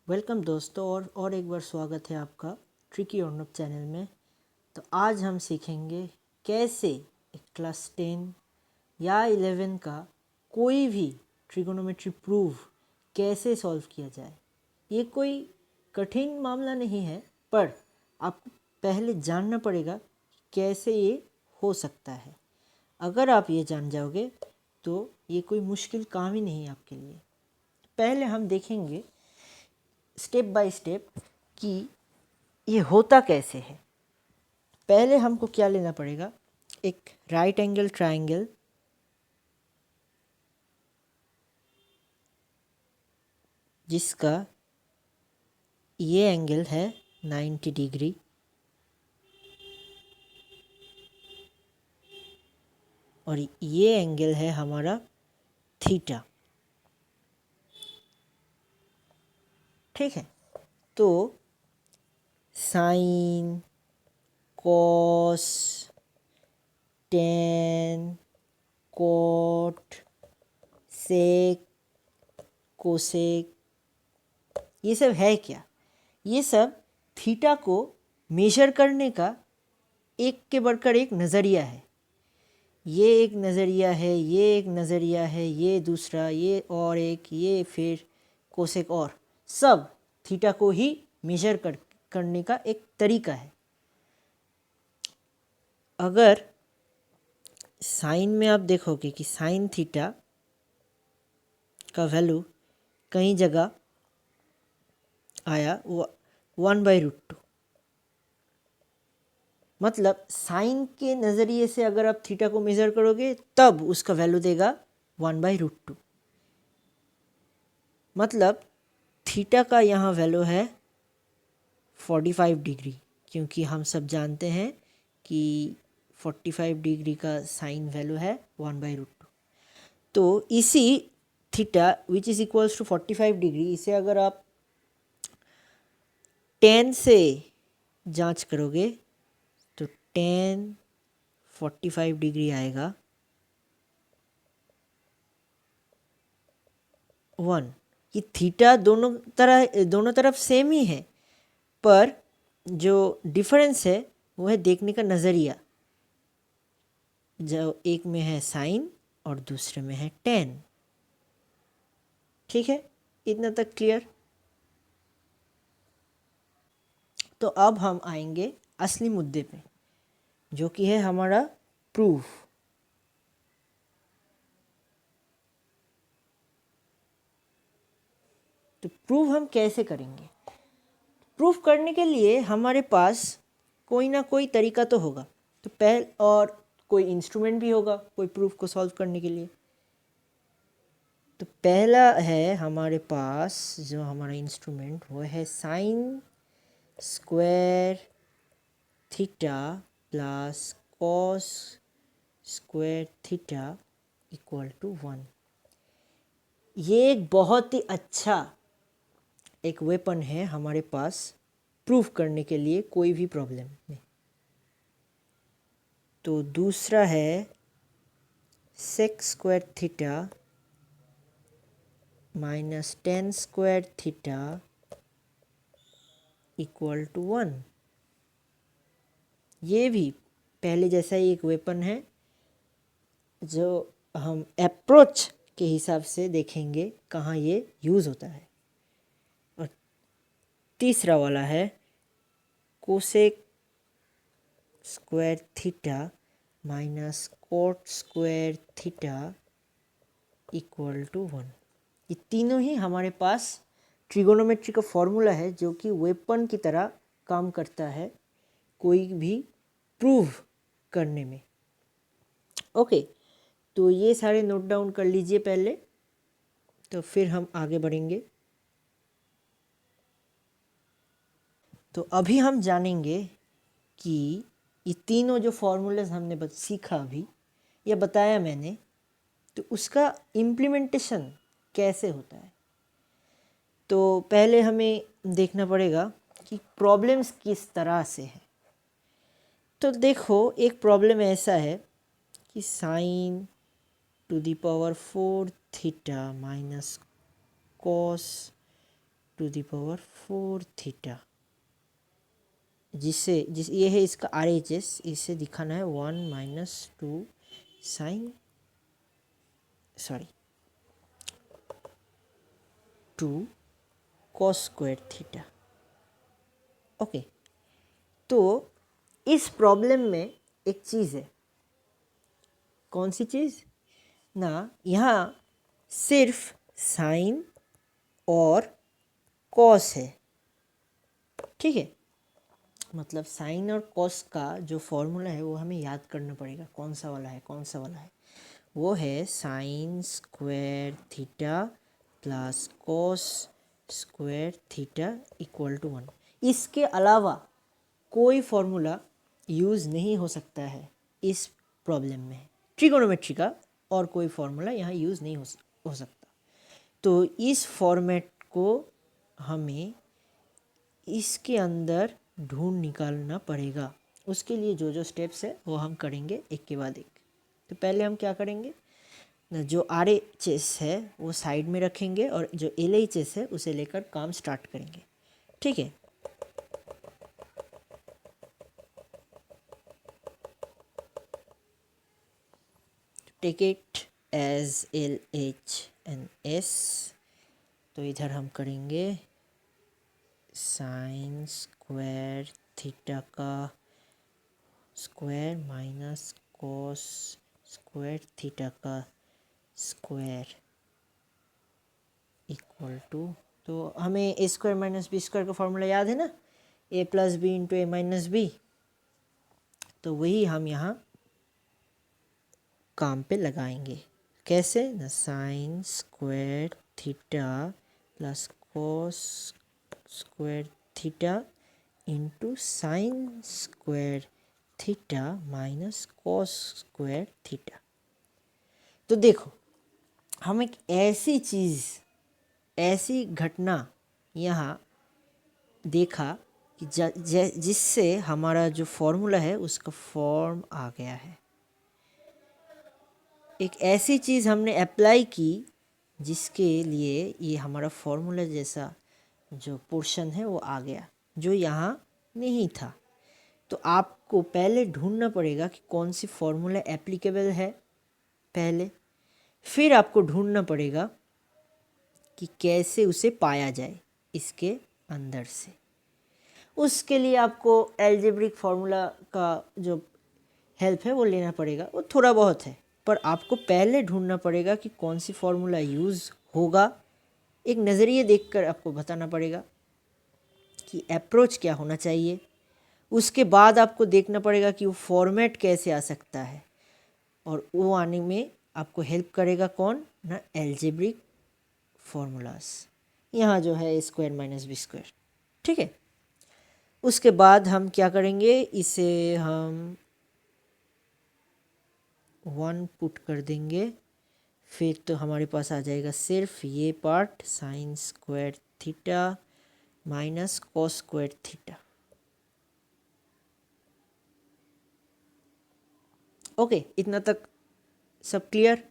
Welcome दोस्तों और एक बार स्वागत है आपका ट्रिकी और नॉट चैनल में। तो आज हम सीखेंगे कैसे एक क्लास 10 या 11 का कोई भी ट्रिगोनोमेट्री प्रूफ कैसे सॉल्व किया जाए। ये कोई कठिन मामला नहीं है, पर आपको पहले जानना पड़ेगा कैसे ये हो सकता है। अगर आप ये जान जाओगे तो ये कोई मुश्किल काम ही नहीं है आपके लिए। पहले हम देखेंगे स्टेप बाय स्टेप कि ये होता कैसे है। पहले हमको क्या लेना पड़ेगा, एक राइट एंगल ट्रायंगल जिसका ये एंगल है 90 डिग्री और ये एंगल है हमारा थीटा। ठीक है, तो साइन, कॉस, टेन, कॉट, सेक, कोसेक, ये सब है क्या? ये सब थीटा को मेजर करने का एक के बढ़कर एक नज़रिया है। ये एक नज़रिया है, ये एक नज़रिया है, ये दूसरा, ये और एक, ये फिर कोसेक, और सब थीटा को ही मेजर करने का एक तरीका है। अगर साइन में आप देखोगे कि साइन थीटा का वैल्यू कई जगह आया 1/√2, मतलब साइन के नज़रिए से अगर आप थीटा को मेज़र करोगे तब उसका वैल्यू देगा 1/√2। मतलब थीटा का यहाँ वैल्यू है 45 डिग्री, क्योंकि हम सब जानते हैं कि 45 डिग्री का साइन वैल्यू है 1/√2। तो इसी theta which is equals to 45 degree, इसे अगर आप 10 से जांच करोगे तो 10 45 डिग्री आएगा 1। ये थीटा दोनों तरफ सेम ही है, पर जो डिफरेंस है वो है देखने का नज़रिया। जो एक में है साइन और दूसरे में है टेन। ठीक है, इतना तक क्लियर। तो अब हम आएंगे असली मुद्दे पे, जो कि है हमारा प्रूफ। तो प्रूफ हम कैसे करेंगे? प्रूफ करने के लिए हमारे पास कोई ना कोई तरीका तो होगा। तो और कोई इंस्ट्रूमेंट भी होगा कोई प्रूफ को सॉल्व करने के लिए। तो पहला है हमारे पास जो हमारा इंस्ट्रूमेंट, वो है sine square theta plus cos square theta equal to 1। ये एक बहुत ही अच्छा एक वेपन है हमारे पास प्रूफ करने के लिए कोई भी प्रॉब्लम में। तो दूसरा है sec square theta minus tan square theta equal to 1। ये भी पहले जैसा ही एक वेपन है जो हम अप्रोच के हिसाब से देखेंगे कहाँ ये यूज़ होता है। और तीसरा वाला है cosec square theta minus cot square theta equal to 1। ये तीनों ही हमारे पास ट्रिगोनोमेट्री का फॉर्मूला है जो कि वेपन की तरह काम करता है कोई भी प्रूव करने में। ओके, तो ये सारे नोट डाउन कर लीजिए पहले, तो फिर हम आगे बढ़ेंगे। तो अभी हम जानेंगे कि ये तीनों जो फॉर्मूलाज हमने सीखा अभी या बताया मैंने, तो उसका इम्प्लीमेंटेशन कैसे होता है। तो पहले हमें देखना पड़ेगा कि प्रॉब्लम्स किस तरह से है। तो देखो, एक प्रॉब्लम ऐसा है कि sine to the power 4 theta minus cos to the power 4 theta, ये है इसका RHS, इसे दिखाना है 1 minus 2 sine 2 cos square theta. Okay, तो इस प्रॉब्लम में एक चीज़ है, कौन सी चीज़ ना, यहाँ सिर्फ साइन और कॉस है, ठीक है। मतलब साइन और कॉस का जो फॉर्मूला है वो हमें याद करना पड़ेगा, कौन सा वाला है, वो है sine square theta plus cos square theta equal to 1। इसके अलावा कोई फॉर्मूला यूज़ नहीं हो सकता है इस प्रॉब्लम में, ट्रिगोनोमेट्री का और कोई फॉर्मूला यहाँ यूज़ नहीं हो सकता। तो इस फॉर्मेट को हमें इसके अंदर ढूंढ निकालना पड़ेगा। उसके लिए जो जो स्टेप्स है वो हम करेंगे एक के बाद एक। तो पहले हम क्या करेंगे, जो RHS है वो साइड में रखेंगे और जो LHS है उसे लेकर काम स्टार्ट करेंगे, ठीक है। Take it as LHS। तो इधर हम करेंगे साइन स्क्वायर थीटा का square minus cos square theta का स्क्वायर इक्वल टू, तो हमें a square minus b square का फॉर्मूला याद है ना, a plus b into a minus b. तो वही हम यहाँ काम पे लगाएंगे। कैसे ना, sine square theta plus cos square theta into sine square theta minus cos square theta. तो देखो, हम एक ऐसी चीज़, ऐसी घटना यहाँ देखा कि जिससे हमारा जो फॉर्मूला है उसका फॉर्म आ गया है। एक ऐसी चीज़ हमने अप्लाई की जिसके लिए ये हमारा फॉर्मूला जैसा जो पोर्शन है वो आ गया, जो यहाँ नहीं था। तो आपको पहले ढूंढना पड़ेगा कि कौन सी फॉर्मूला एप्लीकेबल है पहले, फिर आपको ढूंढना पड़ेगा कि कैसे उसे पाया जाए इसके अंदर से। उसके लिए आपको एल्जेब्रिक फार्मूला का जो हेल्प है वो लेना पड़ेगा, वो थोड़ा बहुत है, पर आपको पहले ढूंढना पड़ेगा कि कौन सी फार्मूला यूज़ होगा। एक नज़रिए देखकर आपको बताना पड़ेगा कि अप्रोच क्या होना चाहिए। उसके बाद आपको देखना पड़ेगा कि वो फॉर्मेट कैसे आ सकता है, और वो आने में आपको हेल्प करेगा कौन ना, एल्जेब्रिक फार्मूलास। यहाँ जो है स्क्वायर माइनस बी स्क्वायर, ठीक है। उसके बाद हम क्या करेंगे, इसे हम 1 पुट कर देंगे, फिर तो हमारे पास आ जाएगा सिर्फ ये part sign square theta minus cos square theta. Okay, इतना तक सब क्लियर।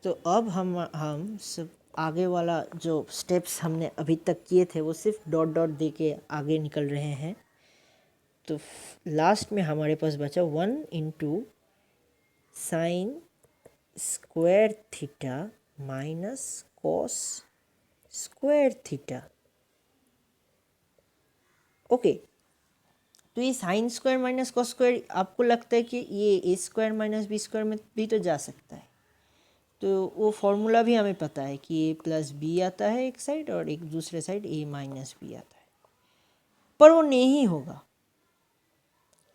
तो अब हम सब आगे वाला जो स्टेप्स हमने अभी तक किए थे वो सिर्फ डॉट डॉट दे के आगे निकल रहे हैं। तो लास्ट में हमारे पास बचा 1 into sine square theta minus cos square theta. Okay, तो ये sine square minus cos square आपको लगता है कि ये ए स्क्वायर माइनस बी स्क्वायर में भी तो जा सकता है। तो वो फॉर्मूला भी हमें पता है कि ए प्लस बी आता है एक साइड और एक दूसरे साइड ए माइनस बी आता है, पर वो नहीं होगा,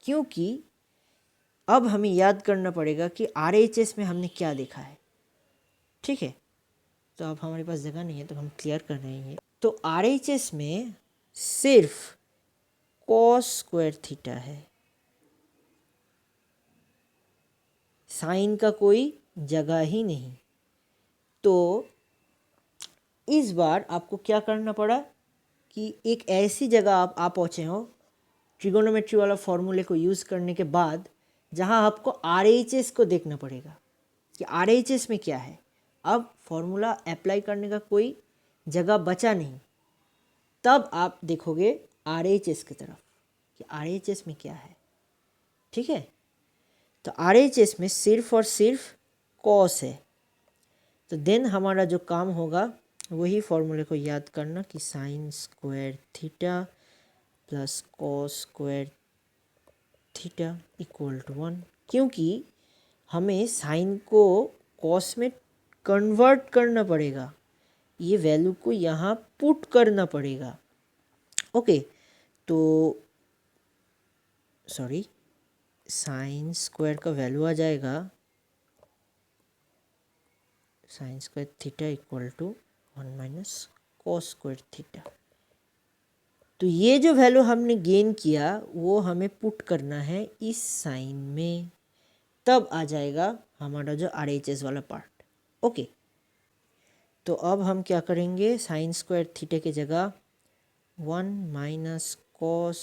क्योंकि अब हमें याद करना पड़ेगा कि RHS में हमने क्या देखा है, ठीक है। तो अब हमारे पास जगह नहीं है तो हम क्लियर कर रहे हैं। तो RHS में सिर्फ कॉस स्क्वायर थीटा है, साइन का कोई जगह ही नहीं। तो इस बार आपको क्या करना पड़ा कि एक ऐसी जगह आप पहुँचे हो ट्रिगोनोमेट्री वाला फॉर्मूले को यूज़ करने के बाद जहाँ आपको RHS को देखना पड़ेगा कि RHS में क्या है। अब फॉर्मूला अप्लाई करने का कोई जगह बचा नहीं, तब आप देखोगे RHS की तरफ कि RHS में क्या है। ठीक है, तो RHS में सिर्फ और सिर्फ कॉस है। तो देन हमारा जो काम होगा वही फॉर्मूले को याद करना कि sine square theta plus cos square theta equal to 1, क्योंकि हमें साइन को कॉस में कन्वर्ट करना पड़ेगा, ये वैल्यू को यहाँ पुट करना पड़ेगा। ओके, तो सॉरी, साइन स्क्वायर का वैल्यू आ जाएगा sine square theta equal to 1 minus cos square theta. तो ये जो वैल्यू हमने गेन किया वो हमें पुट करना है इस साइन में, तब आ जाएगा हमारा जो RHS वाला पार्ट। ओके, तो अब हम क्या करेंगे, साइन स्क्वायर थीटा की जगह 1 माइनस कॉस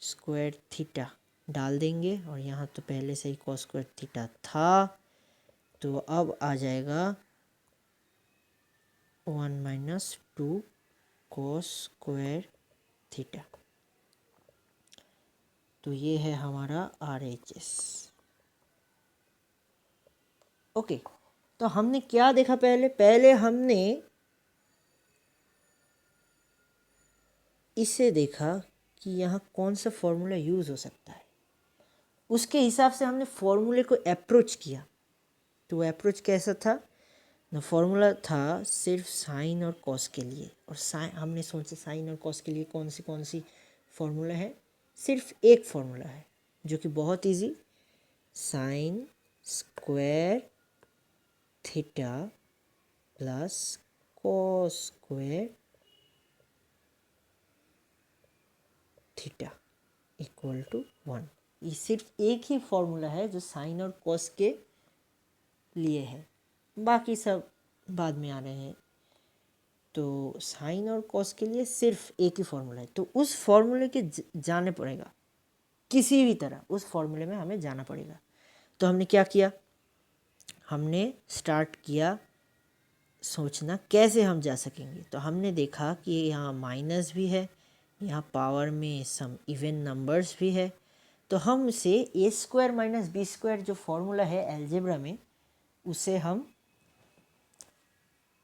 स्क्वायर थीटा डाल देंगे, और यहाँ तो पहले से ही कॉस स्क्वायर थीटा था, तो अब आ जाएगा 1 माइनस 2 कॉस स्क्वायर थीटा। तो ये है हमारा RHS। ओके, तो हमने क्या देखा, पहले हमने इसे देखा कि यहाँ कौन सा फॉर्मूला यूज़ हो सकता है, उसके हिसाब से हमने फॉर्मूले को अप्रोच किया। तो वो अप्रोच कैसा था ना, फॉर्मूला था सिर्फ साइन और कॉस के लिए, और हमने सोचा साइन और कॉस के लिए कौन सी फॉर्मूला है, सिर्फ एक फॉर्मूला है जो कि बहुत easy, sine square theta plus cos square theta equal to 1। ये सिर्फ एक ही फॉर्मूला है जो साइन और कॉस के लिए है, बाकी सब बाद में आ रहे हैं। तो साइन और कॉस के लिए सिर्फ एक ही फॉर्मूला है, तो उस फॉर्मूले के जाने पड़ेगा, किसी भी तरह उस फॉर्मूले में हमें जाना पड़ेगा। तो हमने क्या किया, हमने स्टार्ट किया सोचना कैसे हम जा सकेंगे। तो हमने देखा कि यहाँ माइनस भी है, यहाँ पावर में सम इवन नंबर्स भी है, तो हम उसे ए स्क्वायर माइनस बी स्क्वायर जो फॉर्मूला है अलजेब्रा में, उसे हम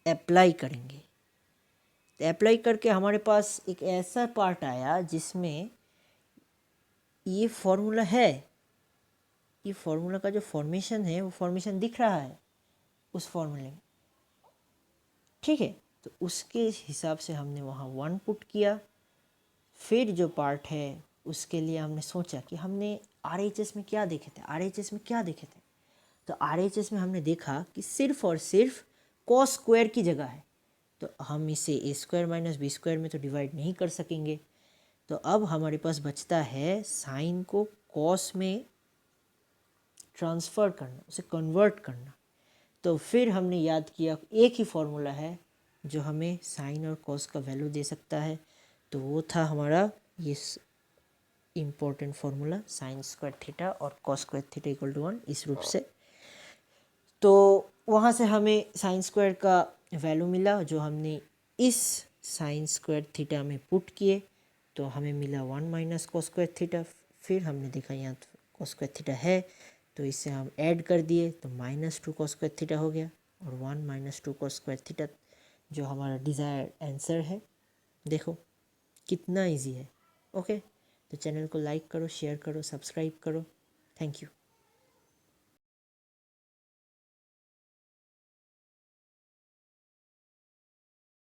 अप्लाई करेंगे। तो अप्लाई करके हमारे पास एक ऐसा पार्ट आया जिसमें ये फॉर्मूला है, ये फॉर्मूला का जो फॉर्मेशन है वो फॉर्मेशन दिख रहा है उस फॉर्मूले में। ठीक है, तो उसके हिसाब से हमने वहाँ 1 पुट किया। फिर जो पार्ट है उसके लिए हमने सोचा कि हमने RHS में क्या देखे थे, तो RHS में हमने देखा कि सिर्फ और सिर्फ कॉस स्क्वायर की जगह है, तो हम इसे ए स्क्वायर माइनस बी स्क्वायर में तो डिवाइड नहीं कर सकेंगे। तो अब हमारे पास बचता है साइन को कॉस में ट्रांसफ़र करना, उसे कन्वर्ट करना। तो फिर हमने याद किया एक ही फॉर्मूला है जो हमें साइन और कॉस का वैल्यू दे सकता है, तो वो था हमारा ये important formula sine square theta और cos square theta equal to 1, इस रूप से। तो वहाँ से हमें साइन स्क्वायर का वैल्यू मिला जो हमने इस साइन स्क्वायर थीटा में पुट किए, तो हमें मिला 1 माइनस कॉस स्क्वायर थीटा। फिर हमने देखा यहाँ कॉस स्क्वायर थीटा है, तो इसे हम ऐड कर दिए तो -2 कॉस स्क्वायर थीटा हो गया, और 1 माइनस 2 कॉस स्क्वायर थीटा जो हमारा डिज़ायर्ड आंसर है। देखो कितना इजी है। ओके, तो चैनल को लाइक करो, शेयर करो, सब्सक्राइब करो। Thank you.